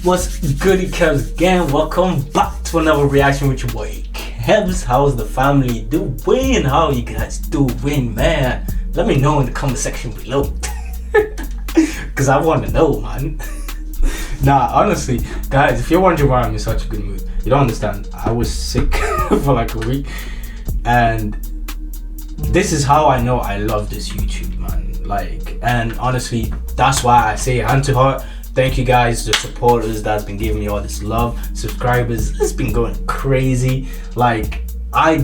What's goody Kevs again? Welcome back to another reaction with your boy Kevs. How's the family doing? How you guys doing, man? Let me know in the comment section below. Cause I want to know, man. Nah, honestly, guys, if you're wondering why I'm in such a good mood, you don't understand. I was sick for like a week, and this is how I know I love this YouTube, man. Like, and honestly, that's why I say hand to heart. Thank you guys, the supporters that's been giving me all this love, subscribers. It's been going crazy. Like, I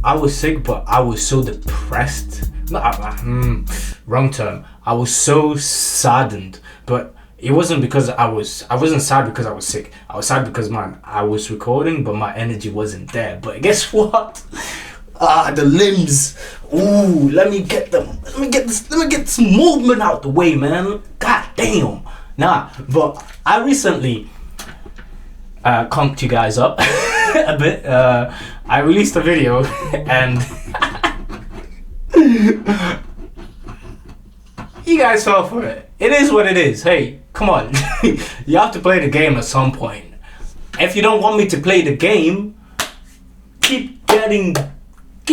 was sick, but I was so depressed. Wrong term. I was so saddened, but it wasn't because I wasn't sad because I was sick. I was sad because, man, I was recording, but my energy wasn't there. But guess what? The limbs. Ooh, let me get this movement out the way, man. God damn. Nah, but I recently conked you guys up a bit. I released a video and you guys fell for it. It is what it is. Hey, come on. You have to play the game at some point. If you don't want me to play the game, keep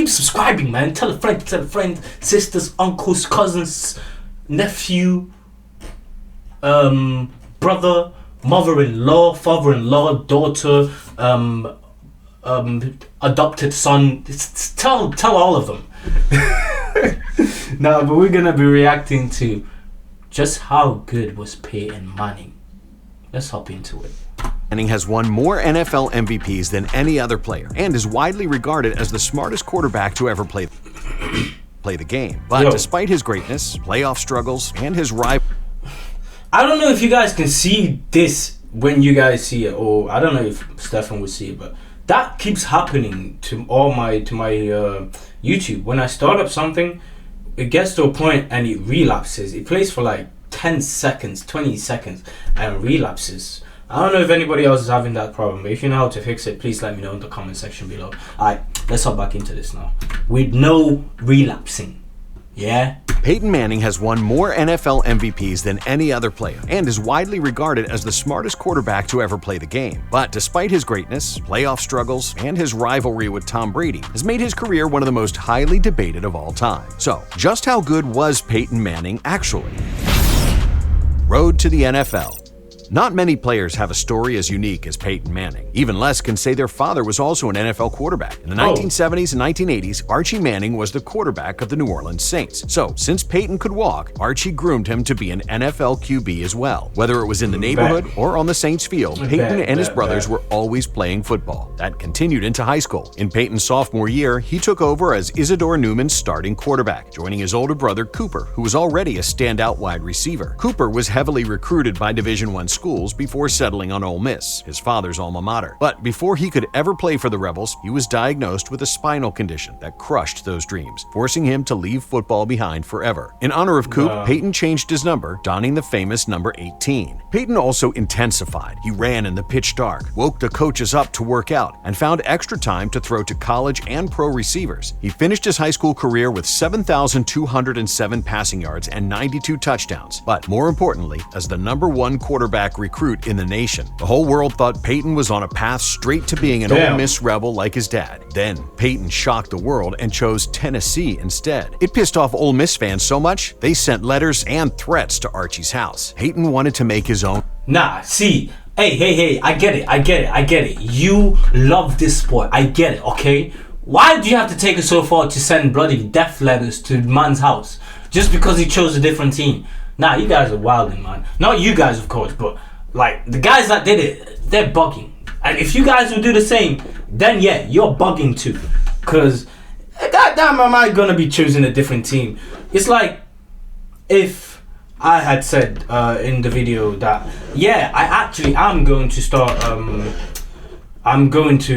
subscribing, man. Tell a friend, sisters, uncles, cousins, nephew, brother, mother-in-law, father-in-law, daughter, adopted son. Tell all of them. Nah, but we're gonna be reacting to just how good was Peyton Manning. Let's hop into it. Manning has won more NFL MVPs than any other player and is widely regarded as the smartest quarterback to ever play the game. But despite his greatness, playoff struggles, and his rival... I don't know if you guys can see this when you guys see it, or I don't know if Stefan will see it, but that keeps happening to my YouTube. When I start up something, it gets to a point and it relapses. It plays for like 10 seconds, 20 seconds, and relapses. I don't know if anybody else is having that problem, but if you know how to fix it, please let me know in the comment section below. Alright, let's hop back into this now. With no relapsing. Yeah? Peyton Manning has won more NFL MVPs than any other player and is widely regarded as the smartest quarterback to ever play the game. But despite his greatness, playoff struggles, and his rivalry with Tom Brady has made his career one of the most highly debated of all time. So, just how good was Peyton Manning actually? Road to the NFL. Not many players have a story as unique as Peyton Manning. Even less can say their father was also an NFL quarterback. In the 1970s and 1980s, Archie Manning was the quarterback of the New Orleans Saints. So, since Peyton could walk, Archie groomed him to be an NFL QB as well. Whether it was in the neighborhood or on the Saints field, Peyton and his brothers were always playing football. That continued into high school. In Peyton's sophomore year, he took over as Isidore Newman's starting quarterback, joining his older brother Cooper, who was already a standout wide receiver. Cooper was heavily recruited by Division I schools before settling on Ole Miss, his father's alma mater. But before he could ever play for the Rebels, he was diagnosed with a spinal condition that crushed those dreams, forcing him to leave football behind forever. In honor of Coop, Peyton changed his number, donning the famous number 18. Peyton also intensified. He ran in the pitch dark, woke the coaches up to work out, and found extra time to throw to college and pro receivers. He finished his high school career with 7,207 passing yards and 92 touchdowns. But more importantly, as the #1 quarterback recruit in the nation. The whole world thought Peyton was on a path straight to being an Ole Miss Rebel like his dad. Then, Peyton shocked the world and chose Tennessee instead. It pissed off Ole Miss fans so much, they sent letters and threats to Archie's house. Peyton wanted to make his own... Nah, see, hey, I get it. You love this sport, I get it, okay? Why do you have to take it so far to send bloody death letters to the man's house? Just because he chose a different team? Nah, you guys are wilding, man. Not you guys, of course, but like, the guys that did it, they're bugging. And if you guys will do the same, then yeah, you're bugging too. Cause, goddamn, am I gonna be choosing a different team? It's like, if I had said in the video that, yeah, I actually am going to start, I'm going to,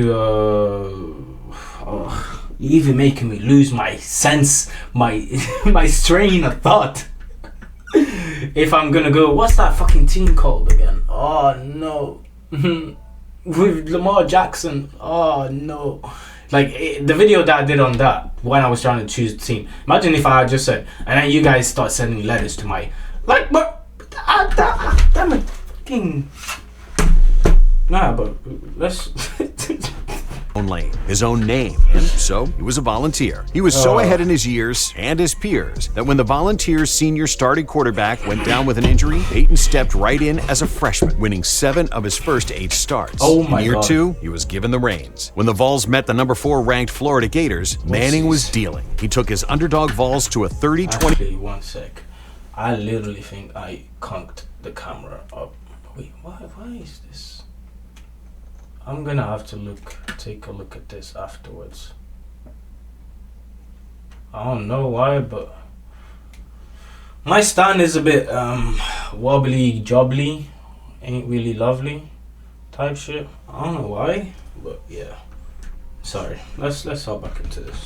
you're even making me lose my sense, my strain of thought. If I'm gonna go, what's that fucking team called again? Oh no. With Lamar Jackson. Oh no. Like, the video that I did on that, when I was trying to choose the team. Imagine if I had just said, and then you guys start sending letters to my, like, but, damn it. fucking... Nah, but let's... own lane, his own name, and so he was a Volunteer. He was so ahead in his years and his peers that when the Volunteers' senior starting quarterback went down with an injury, Peyton stepped right in as a freshman, winning 7 of his first 8 starts. Oh my in year God. 2, he was given the reins. When the Vols met the number 4 ranked Florida Gators, Manning was dealing. He took his underdog Vols to a 30-20. Actually, one sec. I literally think I conked the camera up. Wait, why is this? I'm gonna have to take a look at this afterwards. I don't know why, but my stand is a bit wobbly jobbly, ain't really lovely type shit. I don't know why, but yeah. Sorry. Let's hop back into this.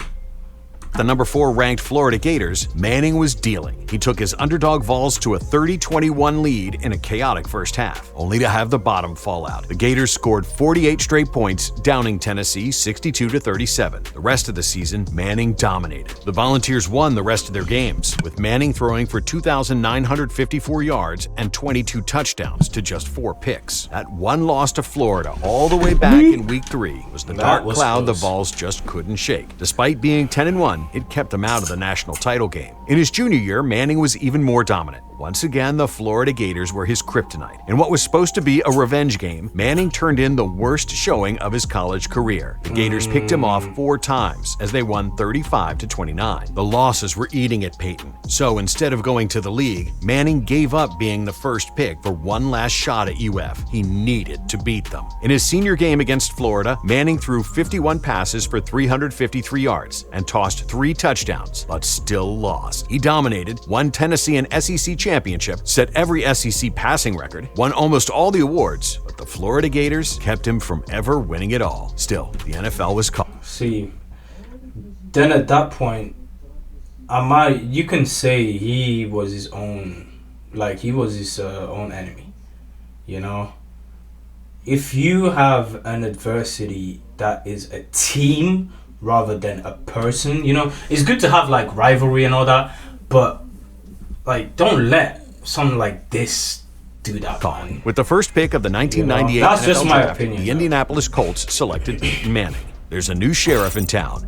The number 4 ranked Florida Gators, Manning was dealing. He took his underdog Vols to a 30-21 lead in a chaotic first half, only to have the bottom fall out. The Gators scored 48 straight points, downing Tennessee 62-37. The rest of the season, Manning dominated. The Volunteers won the rest of their games, with Manning throwing for 2,954 yards and 22 touchdowns to just 4 picks. That one loss to Florida all the way back in Week 3 was the dark cloud the Vols just couldn't shake. Despite being 10-1, it kept him out of the national title game. In his junior year, Manning was even more dominant. Once again, the Florida Gators were his kryptonite. In what was supposed to be a revenge game, Manning turned in the worst showing of his college career. The Gators picked him off 4 times as they won 35-29. The losses were eating at Peyton. So instead of going to the league, Manning gave up being the first pick for one last shot at UF. He needed to beat them. In his senior game against Florida, Manning threw 51 passes for 353 yards and tossed 3 touchdowns, but still lost. He dominated, won Tennessee and SEC championship, set every SEC passing record, won almost all the awards, but the Florida Gators kept him from ever winning it all. Still, the NFL was called. See, then at that point, you can say he was his own, he was his own enemy, you know? If you have an adversity that is a team rather than a person, you know, it's good to have rivalry and all that, but don't let something like this do that, man. With the first pick of the 1998 that's NFL just my draft, opinion, the Indianapolis Colts selected Peyton Manning. There's a new sheriff in town.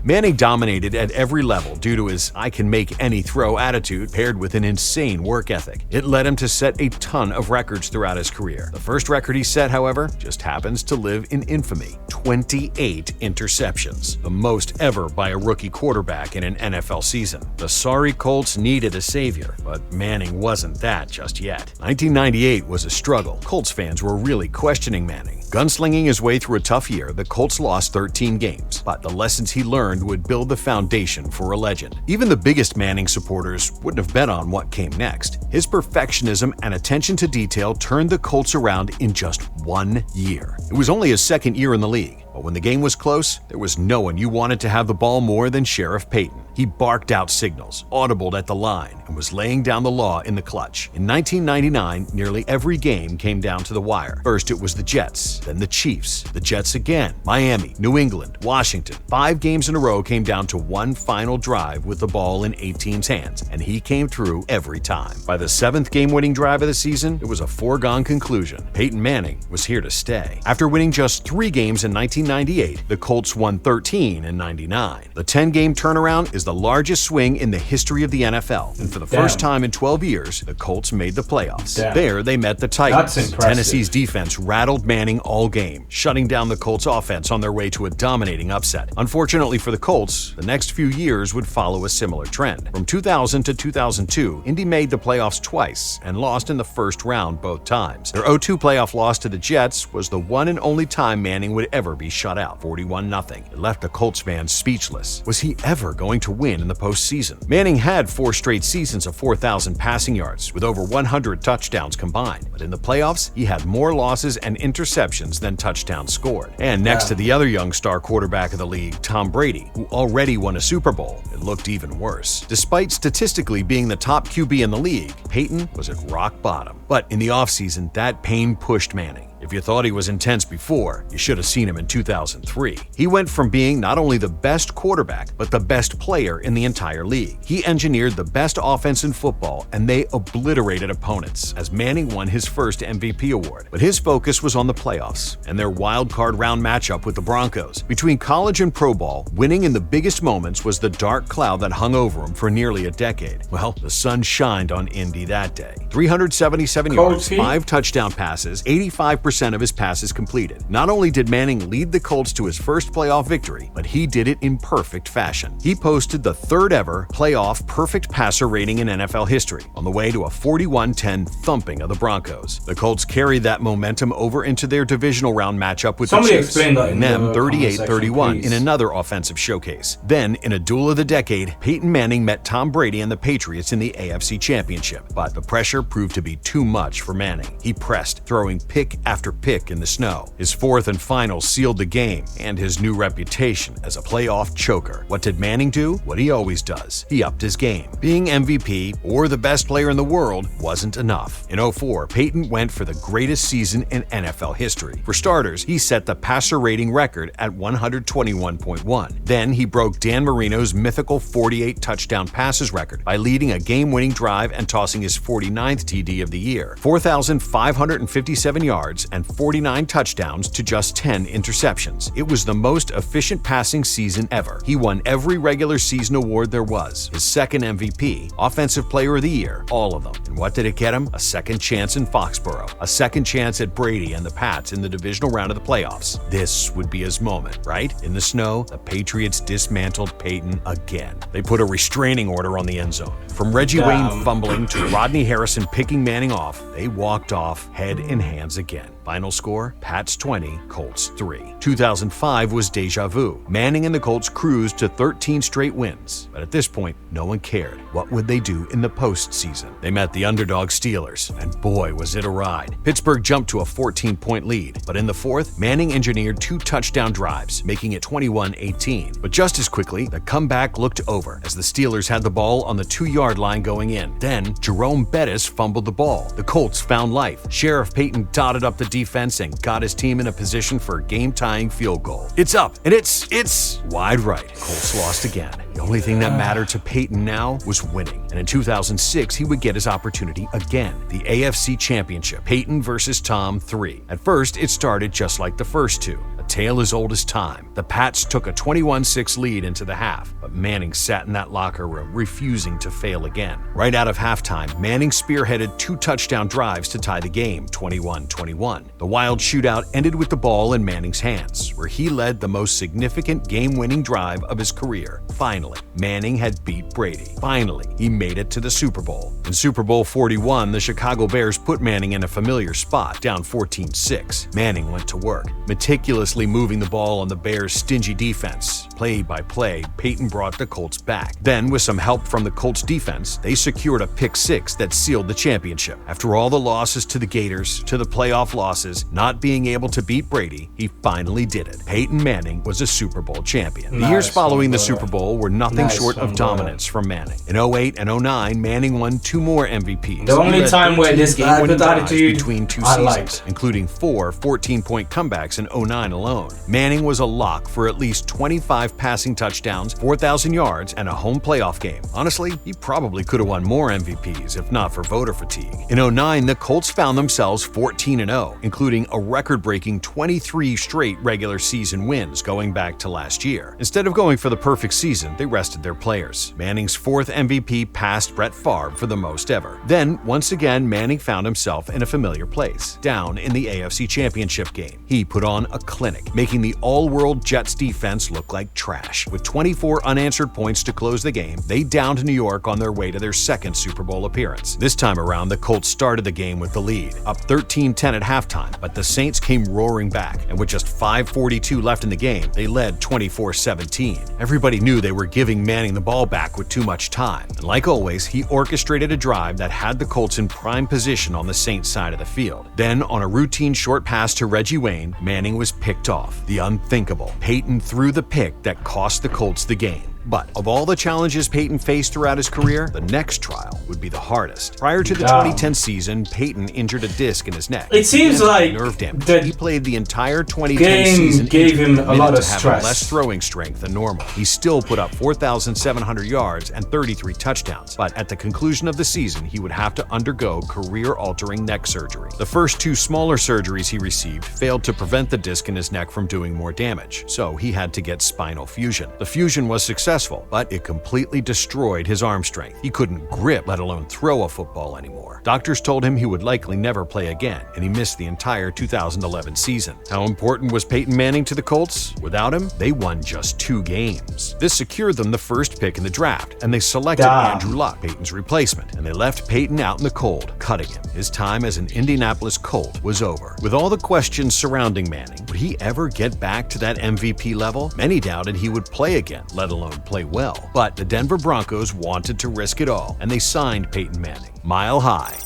Manning dominated at every level due to his I-can-make-any-throw attitude paired with an insane work ethic. It led him to set a ton of records throughout his career. The first record he set, however, just happens to live in infamy: 28 interceptions, the most ever by a rookie quarterback in an NFL season. The sorry Colts needed a savior, but Manning wasn't that just yet. 1998 was a struggle. Colts fans were really questioning Manning. Gunslinging his way through a tough year, the Colts lost 13 games, but the lessons he learned would build the foundation for a legend. Even the biggest Manning supporters wouldn't have bet on what came next. His perfectionism and attention to detail turned the Colts around in just 1 year. It was only his second year in the league, but when the game was close, there was no one you wanted to have the ball more than Sheriff Peyton. He barked out signals, audibled at the line, and was laying down the law in the clutch. In 1999, nearly every game came down to the wire. First it was the Jets, then the Chiefs, the Jets again, Miami, New England, Washington. 5 games in a row came down to one final drive with the ball in 8 teams' hands, and he came through every time. By the 7th game-winning drive of the season, it was a foregone conclusion. Peyton Manning was here to stay. After winning just 3 games in 1998, the Colts won 13 in 99. The 10-game turnaround is the largest swing in the history of the NFL, and for the first time in 12 years, the Colts made the playoffs. There, they met the Titans. That's impressive. Tennessee's defense rattled Manning all game, shutting down the Colts' offense on their way to a dominating upset. Unfortunately for the Colts, the next few years would follow a similar trend. From 2000 to 2002, Indy made the playoffs twice and lost in the first round both times. Their 0-2 playoff loss to the Jets was the one and only time Manning would ever be shut out, 41-0. It left the Colts fans speechless. Was he ever going to win in the postseason? Manning had 4 straight seasons of 4,000 passing yards with over 100 touchdowns combined, but in the playoffs, he had more losses and interceptions than touchdowns scored. And next to the other young star quarterback of the league, Tom Brady, who already won a Super Bowl, it looked even worse. Despite statistically being the top QB in the league, Peyton was at rock bottom. But in the offseason, that pain pushed Manning. If you thought he was intense before, you should have seen him in 2003. He went from being not only the best quarterback, but the best player in the entire league. He engineered the best offense in football, and they obliterated opponents as Manning won his first MVP award. But his focus was on the playoffs and their wild card round matchup with the Broncos. Between college and pro ball, winning in the biggest moments was the dark cloud that hung over him for nearly a decade. Well, the sun shined on Indy that day. 377 yards, 5 touchdown passes, 85% of his passes completed. Not only did Manning lead the Colts to his first playoff victory, but he did it in perfect fashion. He posted the third ever playoff perfect passer rating in NFL history, on the way to a 41-10 thumping of the Broncos. The Colts carried that momentum over into their divisional round matchup with the Chiefs, and them 38-31 in another offensive showcase. Then, in a duel of the decade, Peyton Manning met Tom Brady and the Patriots in the AFC Championship, but the pressure proved to be too much for Manning. He pressed, throwing pick after pick in the snow. His fourth and final sealed the game and his new reputation as a playoff choker. What did Manning do? What he always does. He upped his game. Being MVP or the best player in the world wasn't enough. In 2004, Peyton went for the greatest season in NFL history. For starters, he set the passer rating record at 121.1. Then he broke Dan Marino's mythical 48 touchdown passes record by leading a game-winning drive and tossing his 49th TD of the year, 4,557 yards and 49 touchdowns to just 10 interceptions. It was the most efficient passing season ever. He won every regular season award there was, his second MVP, Offensive Player of the Year, all of them. And what did it get him? A second chance in Foxborough, a second chance at Brady and the Pats in the divisional round of the playoffs. This would be his moment, right? In the snow, the Patriots dismantled Peyton again. They put a restraining order on the end zone. From Reggie Wayne fumbling to Rodney Harrison picking Manning off, they walked off head and hands again. Final score, Pats 20, Colts 3. 2005 was deja vu. Manning and the Colts cruised to 13 straight wins. But at this point, no one cared. What would they do in the postseason? They met the underdog Steelers, and boy, was it a ride. Pittsburgh jumped to a 14-point lead, but in the fourth, Manning engineered 2 touchdown drives, making it 21-18. But just as quickly, the comeback looked over as the Steelers had the ball on the 2-yard line going in. Then, Jerome Bettis fumbled the ball. The Colts found life. Sheriff Peyton dotted up the defense and got his team in a position for a game-tying field goal. It's up, and it's wide right. Colts lost again. The only thing that mattered to Peyton now was winning. And in 2006, he would get his opportunity again. The AFC Championship, Peyton versus Tom 3. At first, it started just like the first two. A tale as old as time. The Pats took a 21-6 lead into the half, but Manning sat in that locker room, refusing to fail again. Right out of halftime, Manning spearheaded 2 touchdown drives to tie the game, 21-21. The wild shootout ended with the ball in Manning's hands, where he led the most significant game-winning drive of his career. Finally, Manning had beat Brady. Finally, he made it to the Super Bowl. In Super Bowl 41, the Chicago Bears put Manning in a familiar spot, down 14-6. Manning went to work, meticulously moving the ball on the Bears' stingy defense. Play by play, Peyton brought the Colts back. Then, with some help from the Colts defense, they secured a pick 6 that sealed the championship. After all the losses to the Gators, to the playoff losses, not being able to beat Brady, he finally did it. Peyton Manning was a Super Bowl champion. The years following the Super Bowl were nothing short of dominance from Manning. In 2008 and 2009, Manning won 2 more MVPs. The only time where this guy with attitude between 2 seasons, including 4 14-point comebacks in 2009 alone. Manning was a lock for at least 25 passing touchdowns, 4,000 yards, and a home playoff game. Honestly, he probably could have won more MVPs if not for voter fatigue. In 2009, the Colts found themselves 14-0, including a record-breaking 23 straight regular season wins going back to last year. Instead of going for the perfect season, they rested their players. Manning's 4th MVP passed Brett Favre for the most ever. Then, once again, Manning found himself in a familiar place, down in the AFC Championship game. He put on a clinic, making the all-world Jets defense look like trash. With 24 unanswered points to close the game, they downed New York on their way to their 2nd Super Bowl appearance. This time around, the Colts started the game with the lead, up 13-10 at halftime, but the Saints came roaring back, and with just 5:42 left in the game, they led 24-17. Everybody knew they were giving Manning the ball back with too much time, and like always, he orchestrated a drive that had the Colts in prime position on the Saints side of the field. Then, on a routine short pass to Reggie Wayne, Manning was picked off. The unthinkable. Peyton threw the pick that cost the Colts the game. But of all the challenges Peyton faced throughout his career, the next trial would be the hardest. Prior to the 2010 season, Peyton injured a disc in his neck. It seems like nerve damage. the He played the entire 2010 game season gave him a lot of stress. Less throwing strength than normal. He still put up 4,700 yards and 33 touchdowns, but at the conclusion of the season, he would have to undergo career-altering neck surgery. The first two smaller surgeries he received failed to prevent the disc in his neck from doing more damage, so he had to get spinal fusion. The fusion was successful, but it completely destroyed his arm strength. He couldn't grip, let alone throw a football anymore. Doctors told him he would likely never play again, and he missed the entire 2011 season. How important was Peyton Manning to the Colts? Without him, they won just 2 games. This secured them the first pick in the draft, and they selected Andrew Luck, Peyton's replacement, and they left Peyton out in the cold, cutting him. His time as an Indianapolis Colt was over. With all the questions surrounding Manning, would he ever get back to that MVP level? Many doubted he would play again, let alone play well. But the Denver Broncos wanted to risk it all, and they signed Peyton Manning. Mile high.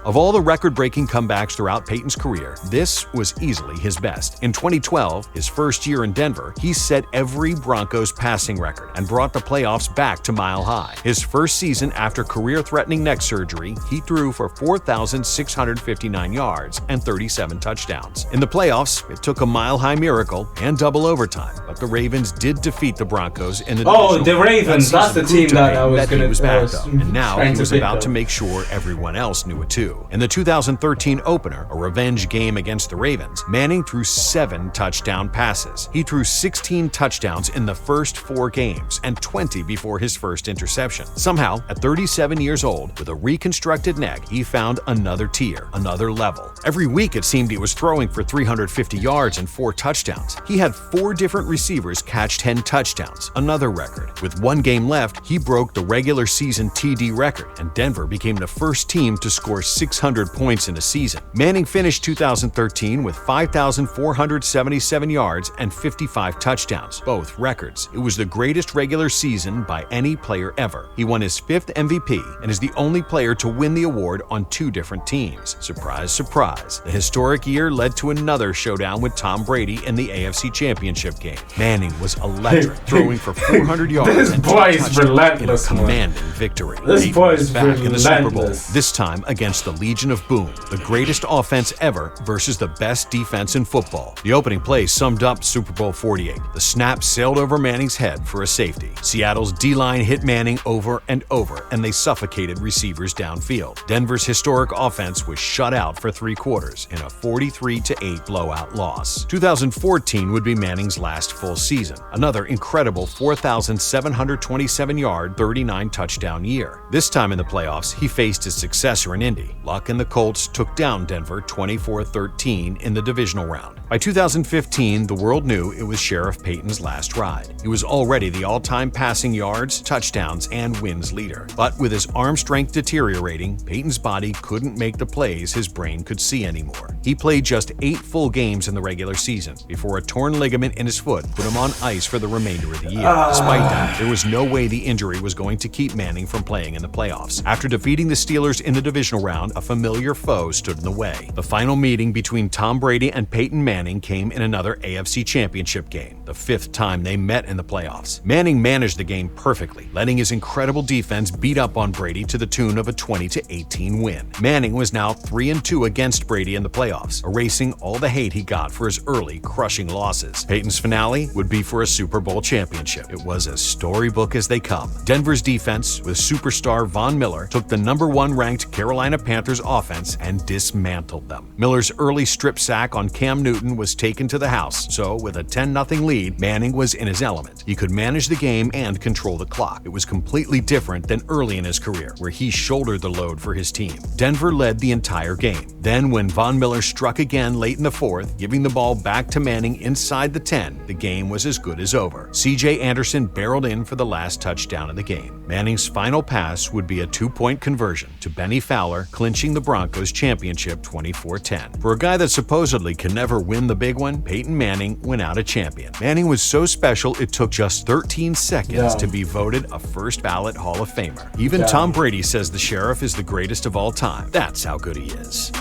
Of all the record-breaking comebacks throughout Peyton's career, this was easily his best. In 2012, his first year in Denver, he set every Broncos passing record and brought the playoffs back to Mile High. His first season after career-threatening neck surgery, he threw for 4,659 yards and 37 touchdowns. In the playoffs, it took a mile-high miracle and double overtime, but the Ravens did defeat the Broncos in the divisional. The Ravens, that's the team that I was going to back up, and now he was about to make sure everyone else knew it too. In the 2013 opener, a revenge game against the Ravens, Manning threw 7 touchdown passes. He threw 16 touchdowns in the first 4 games and 20 before his first interception. Somehow, at 37 years old, with a reconstructed neck, he found another tier, another level. Every week it seemed he was throwing for 350 yards and 4 touchdowns. He had 4 different receivers catch 10 touchdowns, another record. With 1 game left, he broke the regular season TD record, and Denver became the first team to score 600 points in a season. Manning finished 2013 with 5,477 yards and 55 touchdowns, both records. It was the greatest regular season by any player ever. He won his 5th MVP and is the only player to win the award on 2 different teams. Surprise, surprise. The historic year led to another showdown with Tom Brady in the AFC Championship game. Manning was electric, throwing for 400 yards and 2 touchdowns in a commanding victory. This boy is back in the Super Bowl, relentless. this time against the Legion of Boom, the greatest offense ever versus the best defense in football. The opening play summed up Super Bowl 48. The snap sailed over Manning's head for a safety. Seattle's D-line hit Manning over and over, and they suffocated receivers downfield. Denver's historic offense was shut out for 3 quarters in a 43-8 blowout loss. 2014 would be Manning's last full season, another incredible 4,727-yard, 39-touchdown year. This time in the playoffs, he faced his successor in Indy. Luck and the Colts took down Denver 24-13 in the divisional round. By 2015, the world knew it was Sheriff Peyton's last ride. He was already the all-time passing yards, touchdowns, and wins leader. But with his arm strength deteriorating, Peyton's body couldn't make the plays his brain could see anymore. He played just 8 full games in the regular season before a torn ligament in his foot put him on ice for the remainder of the year. Despite that, there was no way the injury was going to keep Manning from playing in the playoffs. After defeating the Steelers in the divisional round, a familiar foe stood in the way. The final meeting between Tom Brady and Peyton Manning came in another AFC Championship game, the 5th time they met in the playoffs. Manning managed the game perfectly, letting his incredible defense beat up on Brady to the tune of a 20-18 win. Manning was now 3-2 against Brady in the playoffs, erasing all the hate he got for his early, crushing losses. Peyton's finale would be for a Super Bowl championship. It was as storybook as they come. Denver's defense, with superstar Von Miller, took the #1 ranked Carolina Panthers offense and dismantled them. Miller's early strip sack on Cam Newton was taken to the house, so with a 10-0 lead, Manning was in his element. He could manage the game and control the clock. It was completely different than early in his career, where he shouldered the load for his team. Denver led the entire game. Then, when Von Miller struck again late in the 4th, giving the ball back to Manning inside the 10, the game was as good as over. C.J. Anderson barreled in for the last touchdown of the game. Manning's final pass would be a 2-point conversion to Benny Fowler, clinching the Broncos championship 24-10. For a guy that supposedly can never win the big one, Peyton Manning went out a champion. Manning was so special it took just 13 seconds to be voted a first-ballot Hall of Famer. Even Tom Brady says the Sheriff is the greatest of all time. That's how good he is.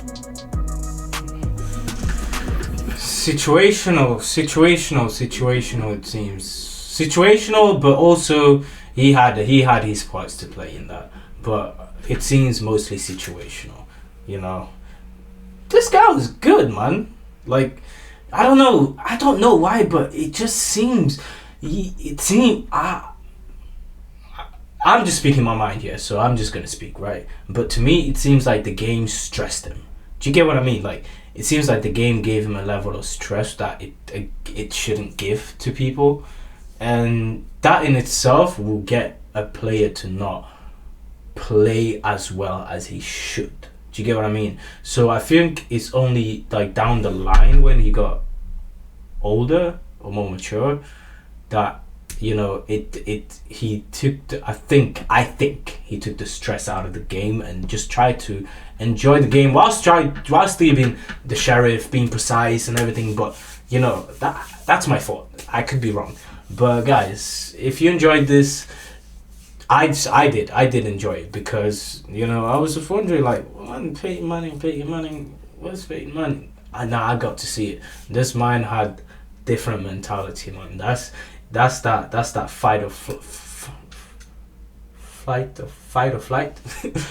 Situational, it seems. situational, but also he had his parts to play in that. But it seems mostly situational. You know, this guy was good, man. Like, I don't know why, but it just seems. I'm just speaking my mind here, so I'm just gonna speak, right? But to me, it seems like the game stressed him. Do you get what I mean? Like, it seems like the game gave him a level of stress that it shouldn't give to people, and that in itself will get a player to not play as well as he should. Do you get what I mean? So I think it's only like down the line when he got older or more mature that, you know, he took I think he took the stress out of the game and just tried to enjoy the game whilst still being the sheriff, being precise and everything. But you know, that's my fault. I could be wrong. But guys, if you enjoyed this, I did enjoy it, because, you know, I was just wondering, like, Peyton Manning, where's Peyton Manning? And now I got to see it. This man had different mentality, man. That's that fight or flight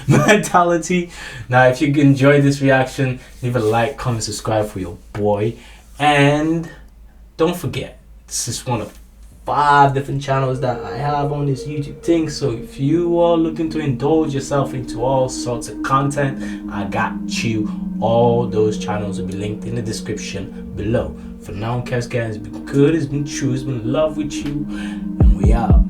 mentality. Now, if you enjoyed this reaction, leave a like, comment, subscribe for your boy, and don't forget, this is one of 5 different channels that I have on this YouTube thing. So if you are looking to indulge yourself into all sorts of content, I got you. All those channels will be linked in the description below. For now, Kev's Gang, it's been good, it's been true, it's been love with you, and we out.